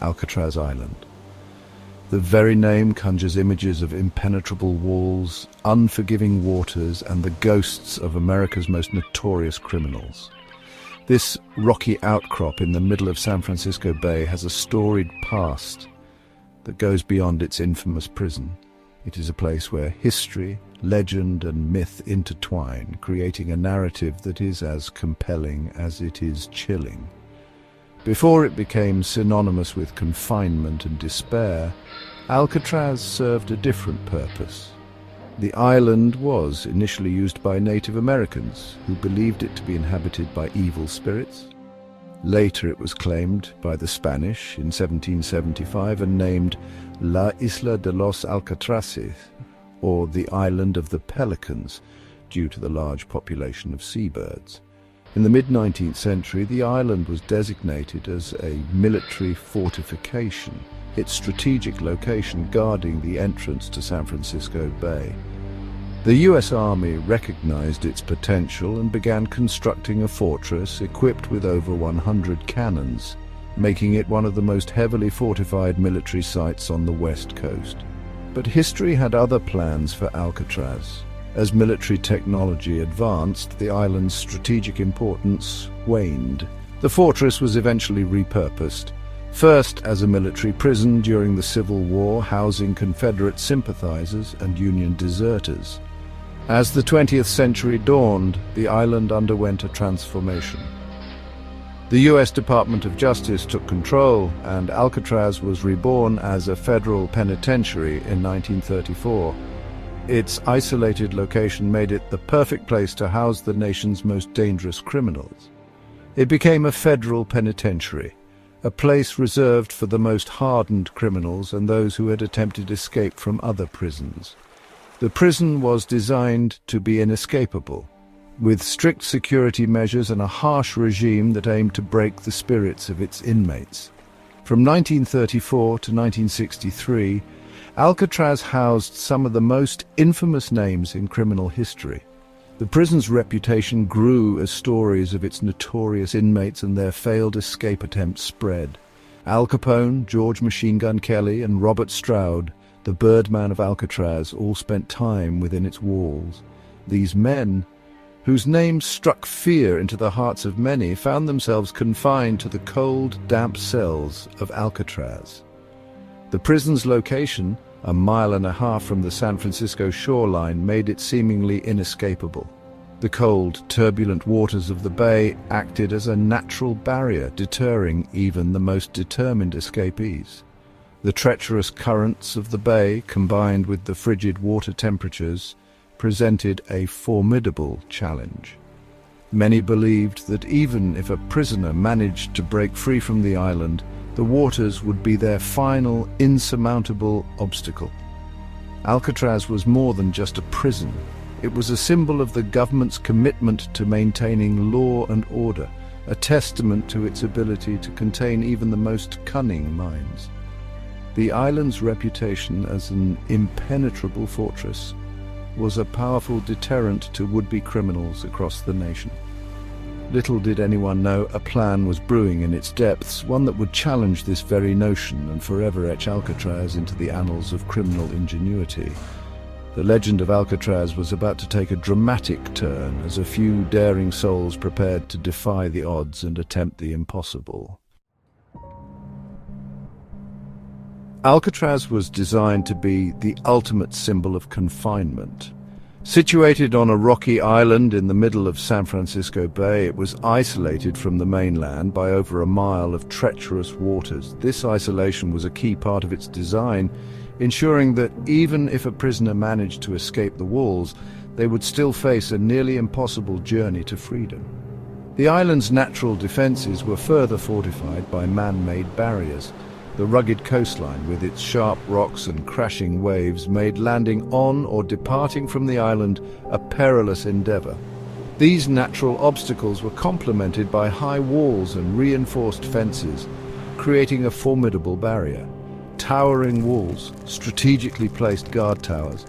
Alcatraz Island. The very name conjures images of impenetrable walls, unforgiving waters, and the ghosts of America's most notorious criminals. This rocky outcrop in the middle of San Francisco Bay has a storied past that goes beyond its infamous prison. It is a place where history, legend, and myth intertwine, creating a narrative that is as compelling as it is chilling. Before it became synonymous with confinement and despair, Alcatraz served a different purpose. The island was initially used by Native Americans, who believed it to be inhabited by evil spirits. Later it was claimed by the Spanish in 1775 and named La Isla de los Alcatraces, or the Island of the Pelicans, due to the large population of seabirds. In the mid-19th century, the island was designated as a military fortification, its strategic location guarding the entrance to San Francisco Bay. The US Army recognized its potential and began constructing a fortress equipped with over 100 cannons, making it one of the most heavily fortified military sites on the West Coast. But history had other plans for Alcatraz. As military technology advanced, the island's strategic importance waned. The fortress was eventually repurposed, first as a military prison during the Civil War, housing Confederate sympathizers and Union deserters. As the 20th century dawned, the island underwent a transformation. The U.S. Department of Justice took control, and Alcatraz was reborn as a federal penitentiary in 1934. Its isolated location made it the perfect place to house the nation's most dangerous criminals. It became a federal penitentiary, a place reserved for the most hardened criminals and those who had attempted escape from other prisons. The prison was designed to be inescapable, with strict security measures and a harsh regime that aimed to break the spirits of its inmates. From 1934 to 1963, Alcatraz housed some of the most infamous names in criminal history. The prison's reputation grew as stories of its notorious inmates and their failed escape attempts spread. Al Capone, George Machine Gun Kelly, and Robert Stroud, the Birdman of Alcatraz, all spent time within its walls. These men, whose names struck fear into the hearts of many, found themselves confined to the cold, damp cells of Alcatraz. The prison's location, a mile and a half from the San Francisco shoreline, made it seemingly inescapable. The cold, turbulent waters of the bay acted as a natural barrier, deterring even the most determined escapees. The treacherous currents of the bay, combined with the frigid water temperatures, presented a formidable challenge. Many believed that even if a prisoner managed to break free from the island, the waters would be their final, insurmountable obstacle. Alcatraz was more than just a prison. It was a symbol of the government's commitment to maintaining law and order, a testament to its ability to contain even the most cunning minds. The island's reputation as an impenetrable fortress was a powerful deterrent to would-be criminals across the nation. Little did anyone know a plan was brewing in its depths, one that would challenge this very notion and forever etch Alcatraz into the annals of criminal ingenuity. The legend of Alcatraz was about to take a dramatic turn as a few daring souls prepared to defy the odds and attempt the impossible. Alcatraz was designed to be the ultimate symbol of confinement. Situated on a rocky island in the middle of San Francisco Bay, it was isolated from the mainland by over a mile of treacherous waters. This isolation was a key part of its design, ensuring that even if a prisoner managed to escape the walls, they would still face a nearly impossible journey to freedom. The island's natural defenses were further fortified by man-made barriers. The rugged coastline, with its sharp rocks and crashing waves, made landing on or departing from the island a perilous endeavor. These natural obstacles were complemented by high walls and reinforced fences, creating a formidable barrier. Towering walls, strategically placed guard towers,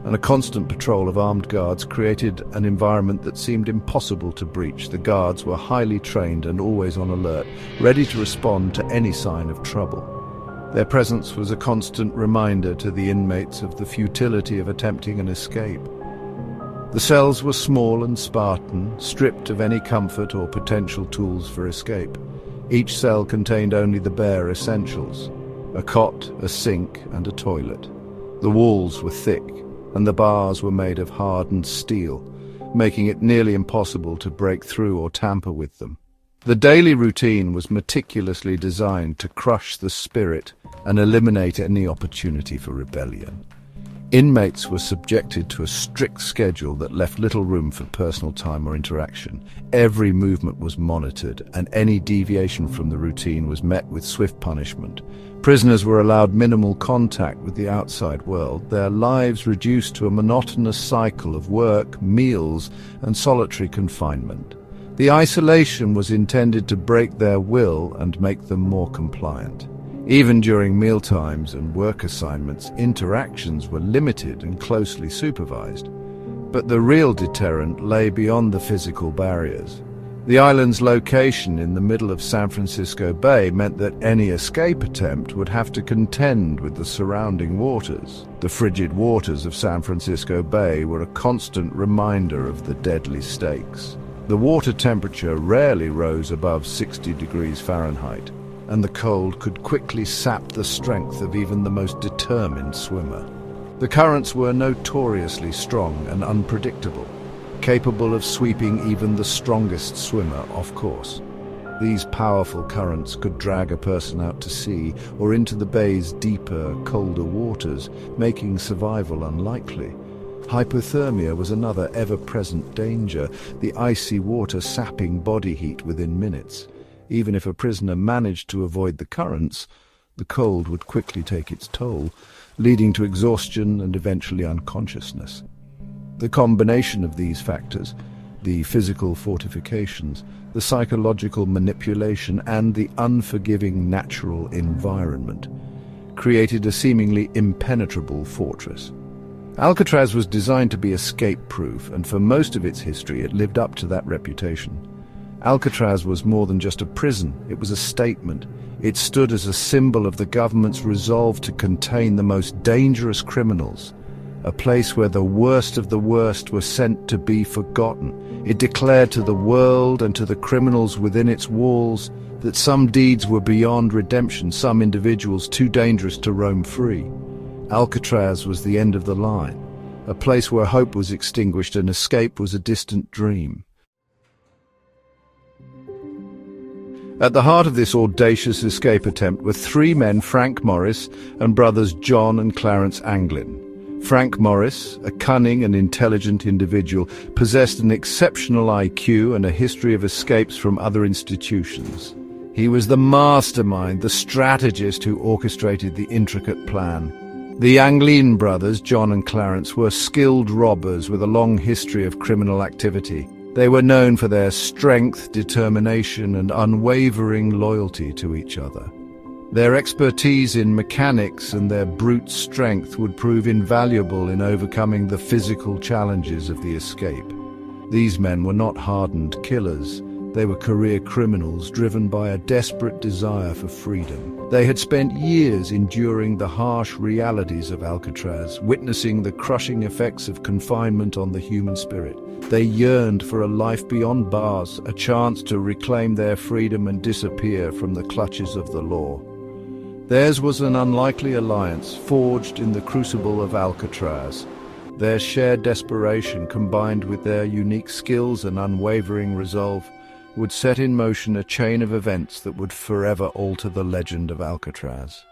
and a constant patrol of armed guards created an environment that seemed impossible to breach. The guards were highly trained and always on alert, ready to respond to any sign of trouble. Their presence was a constant reminder to the inmates of the futility of attempting an escape. The cells were small and Spartan, stripped of any comfort or potential tools for escape. Each cell contained only the bare essentials: a cot, a sink, and a toilet. The walls were thick, and the bars were made of hardened steel, making it nearly impossible to break through or tamper with them. The daily routine was meticulously designed to crush the spirit and eliminate any opportunity for rebellion. Inmates were subjected to a strict schedule that left little room for personal time or interaction. Every movement was monitored, and any deviation from the routine was met with swift punishment. Prisoners were allowed minimal contact with the outside world, their lives reduced to a monotonous cycle of work, meals, and solitary confinement. The isolation was intended to break their will and make them more compliant. Even during mealtimes and work assignments, interactions were limited and closely supervised. But the real deterrent lay beyond the physical barriers. The island's location in the middle of San Francisco Bay meant that any escape attempt would have to contend with the surrounding waters. The frigid waters of San Francisco Bay were a constant reminder of the deadly stakes. The water temperature rarely rose above 60 degrees Fahrenheit, and the cold could quickly sap the strength of even the most determined swimmer. The currents were notoriously strong and unpredictable, capable of sweeping even the strongest swimmer off course. These powerful currents could drag a person out to sea or into the bay's deeper, colder waters, making survival unlikely. Hypothermia was another ever-present danger, the icy water sapping body heat within minutes. Even if a prisoner managed to avoid the currents, the cold would quickly take its toll, leading to exhaustion and eventually unconsciousness. The combination of these factors, the physical fortifications, the psychological manipulation, and the unforgiving natural environment, created a seemingly impenetrable fortress. Alcatraz was designed to be escape-proof, and for most of its history it lived up to that reputation. Alcatraz was more than just a prison, it was a statement. It stood as a symbol of the government's resolve to contain the most dangerous criminals, a place where the worst of the worst were sent to be forgotten. It declared to the world and to the criminals within its walls that some deeds were beyond redemption, some individuals too dangerous to roam free. Alcatraz was the end of the line, a place where hope was extinguished and escape was a distant dream. At the heart of this audacious escape attempt were three men, Frank Morris and brothers John and Clarence Anglin. Frank Morris, a cunning and intelligent individual, possessed an exceptional IQ and a history of escapes from other institutions. He was the mastermind, the strategist who orchestrated the intricate plan. The Anglin brothers, John and Clarence, were skilled robbers with a long history of criminal activity. They were known for their strength, determination, and unwavering loyalty to each other. Their expertise in mechanics and their brute strength would prove invaluable in overcoming the physical challenges of the escape. These men were not hardened killers. They were career criminals driven by a desperate desire for freedom. They had spent years enduring the harsh realities of Alcatraz, witnessing the crushing effects of confinement on the human spirit. They yearned for a life beyond bars, a chance to reclaim their freedom and disappear from the clutches of the law. Theirs was an unlikely alliance, forged in the crucible of Alcatraz. Their shared desperation, combined with their unique skills and unwavering resolve, would set in motion a chain of events that would forever alter the legend of Alcatraz.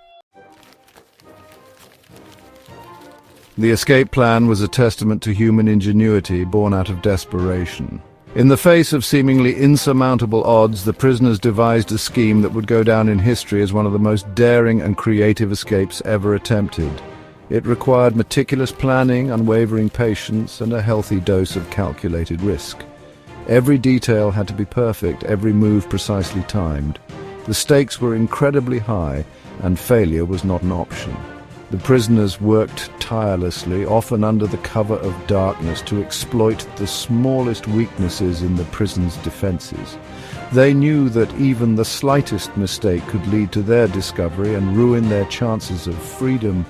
The escape plan was a testament to human ingenuity born out of desperation. In the face of seemingly insurmountable odds, the prisoners devised a scheme that would go down in history as one of the most daring and creative escapes ever attempted. It required meticulous planning, unwavering patience, and a healthy dose of calculated risk. Every detail had to be perfect, every move precisely timed. The stakes were incredibly high, and failure was not an option. The prisoners worked tirelessly, often under the cover of darkness, to exploit the smallest weaknesses in the prison's defenses. They knew that even the slightest mistake could lead to their discovery and ruin their chances of freedom.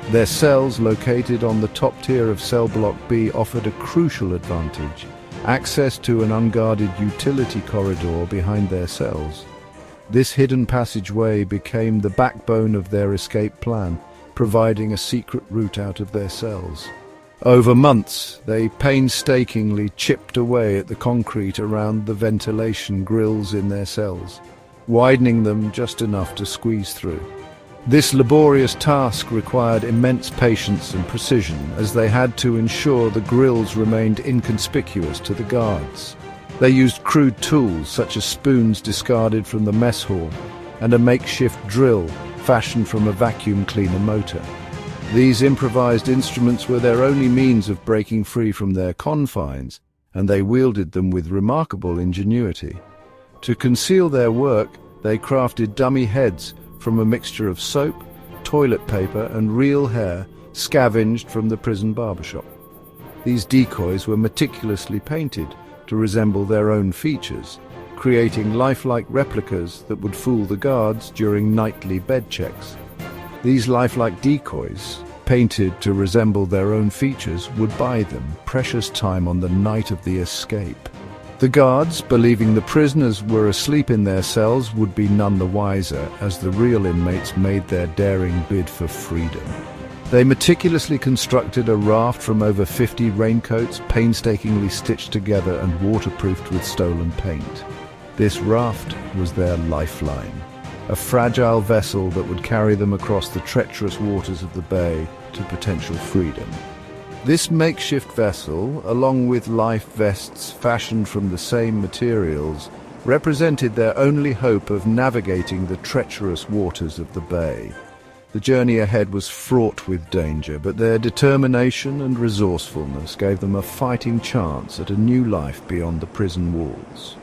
Their cells, located on the top tier of cell block B, offered a crucial advantage: access to an unguarded utility corridor behind their cells. This hidden passageway became the backbone of their escape plan, providing a secret route out of their cells. Over months, they painstakingly chipped away at the concrete around the ventilation grills in their cells, widening them just enough to squeeze through. This laborious task required immense patience and precision, as they had to ensure the grills remained inconspicuous to the guards. They used crude tools such as spoons discarded from the mess hall and a makeshift drill fashioned from a vacuum cleaner motor. These improvised instruments were their only means of breaking free from their confines, and they wielded them with remarkable ingenuity. To conceal their work, they crafted dummy heads from a mixture of soap, toilet paper, and real hair scavenged from the prison barbershop. These decoys were meticulously painted to resemble their own features, creating lifelike replicas that would fool the guards during nightly bed checks. These lifelike decoys, painted to resemble their own features, would buy them precious time on the night of the escape. The guards, believing the prisoners were asleep in their cells, would be none the wiser as the real inmates made their daring bid for freedom. They meticulously constructed a raft from over 50 raincoats, painstakingly stitched together and waterproofed with stolen paint. This raft was their lifeline, a fragile vessel that would carry them across the treacherous waters of the bay to potential freedom. This makeshift vessel, along with life vests fashioned from the same materials, represented their only hope of navigating the treacherous waters of the bay. The journey ahead was fraught with danger, but their determination and resourcefulness gave them a fighting chance at a new life beyond the prison walls.